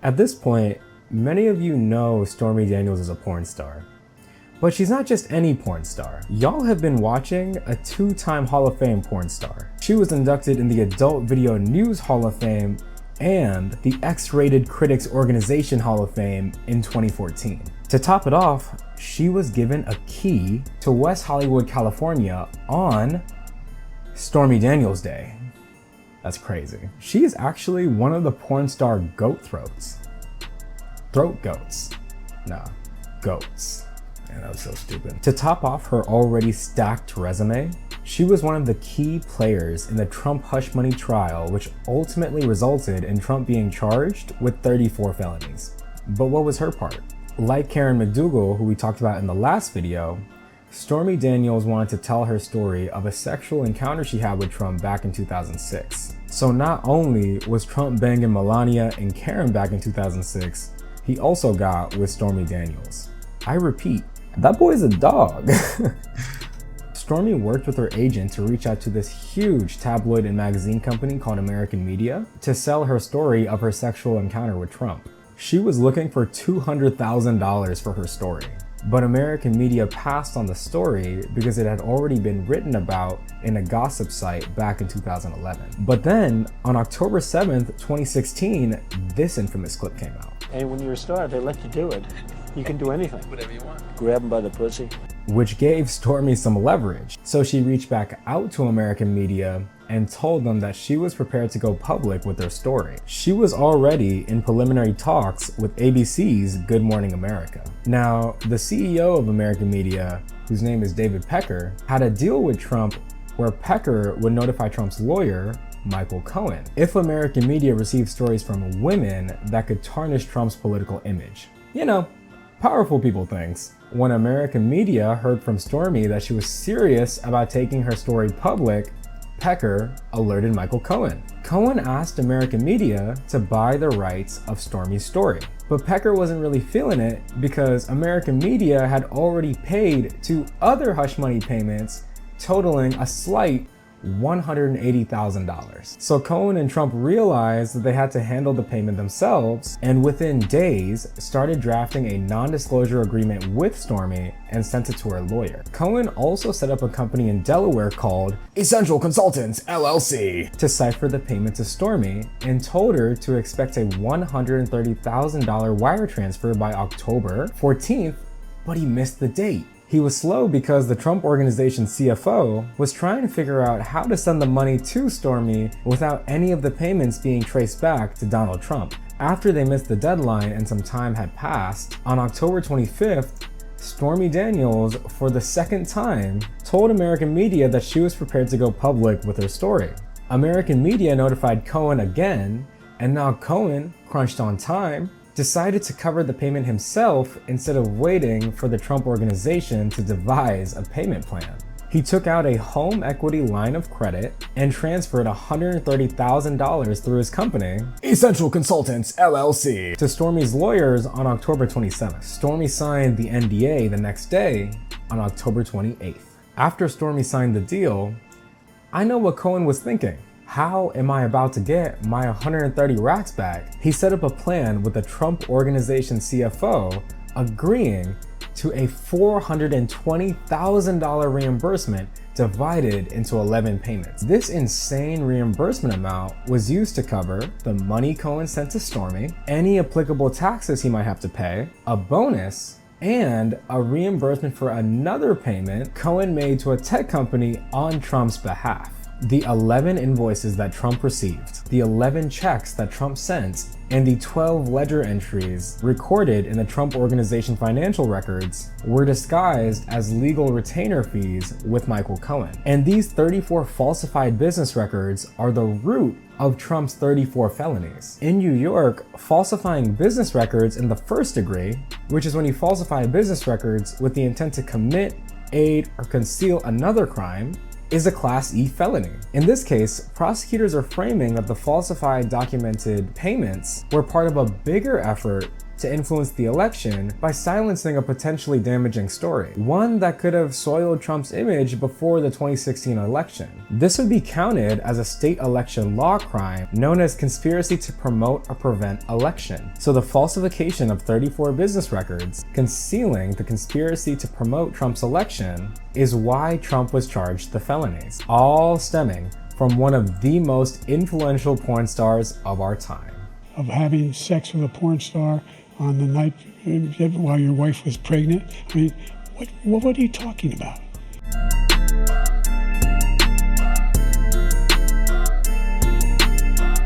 At this point, many of you know Stormy Daniels is a porn star. But she's not just any porn star. Y'all have been watching a 2-time Hall of Fame porn star. She was inducted in the Adult Video News Hall of Fame and the X-Rated Critics Organization Hall of Fame in 2014. To top it off, she was given a key to West Hollywood, California on Stormy Daniels Day. That's crazy. She is actually one of the porn star goat throats. Throat goats. Nah, goats. Man, that was so stupid. To top off her already stacked resume, she was one of the key players in the Trump hush money trial, which ultimately resulted in Trump being charged with 34 felonies. But what was her part? Like Karen McDougal, who we talked about in the last video, Stormy Daniels wanted to tell her story of a sexual encounter she had with Trump back in 2006. So not only was Trump banging Melania and Karen back in 2006, he also got with Stormy Daniels. I repeat, that boy's a dog. Stormy worked with her agent to reach out to this huge tabloid and magazine company called American Media to sell her story of her sexual encounter with Trump. She was looking for $200,000 for her story, but American Media passed on the story because it had already been written about in a gossip site back in 2011. But then, on October 7th, 2016, this infamous clip came out. And when you're a star, they let you do it. You can do anything. Whatever you want. Grab them by the pussy. Which gave Stormy some leverage. So she reached back out to American Media and told them that she was prepared to go public with their story. She was already in preliminary talks with ABC's Good Morning America. Now, the CEO of American Media, whose name is David Pecker, had a deal with Trump where Pecker would notify Trump's lawyer, Michael Cohen, if American Media received stories from women that could tarnish Trump's political image. You know, powerful people things. When American Media heard from Stormy that she was serious about taking her story public, Pecker alerted Michael Cohen. Cohen asked American Media to buy the rights of Stormy's story. But Pecker wasn't really feeling it because American Media had already paid 2 other hush money payments totaling a slight $180,000. So Cohen and Trump realized that they had to handle the payment themselves, and within days started drafting a non-disclosure agreement with Stormy and sent it to her lawyer. Cohen also set up a company in Delaware called Essential Consultants LLC to cipher the payment to Stormy and told her to expect a $130,000 wire transfer by October 14th, but he missed the date. He was slow because the Trump Organization's CFO was trying to figure out how to send the money to Stormy without any of the payments being traced back to Donald Trump. After they missed the deadline and some time had passed, on October 25th, Stormy Daniels, for the second time, told American Media that she was prepared to go public with her story. American Media notified Cohen again, and now Cohen, crunched on time, decided to cover the payment himself instead of waiting for the Trump Organization to devise a payment plan. He took out a home equity line of credit and transferred $130,000 through his company, Essential Consultants LLC, to Stormy's lawyers on October 27th. Stormy signed the NDA the next day on October 28th. After Stormy signed the deal, I know what Cohen was thinking. How am I about to get my 130 racks back? He set up a plan with the Trump Organization CFO agreeing to a $420,000 reimbursement divided into 11 payments. This insane reimbursement amount was used to cover the money Cohen sent to Stormy, any applicable taxes he might have to pay, a bonus, and a reimbursement for another payment Cohen made to a tech company on Trump's behalf. The 11 invoices that Trump received, the 11 checks that Trump sent, and the 12 ledger entries recorded in the Trump Organization financial records were disguised as legal retainer fees with Michael Cohen. And these 34 falsified business records are the root of Trump's 34 felonies. In New York, falsifying business records in the first degree, which is when you falsify business records with the intent to commit, aid, or conceal another crime, is a Class E felony. In this case, prosecutors are framing that the falsified documented payments were part of a bigger effort to influence the election by silencing a potentially damaging story, one that could have soiled Trump's image before the 2016 election. This would be counted as a state election law crime known as conspiracy to promote or prevent election. So the falsification of 34 business records, concealing the conspiracy to promote Trump's election, is why Trump was charged the felonies, all stemming from one of the most influential porn stars of our time. Of having sex with a porn star on the night while your wife was pregnant? I mean, what are you talking about?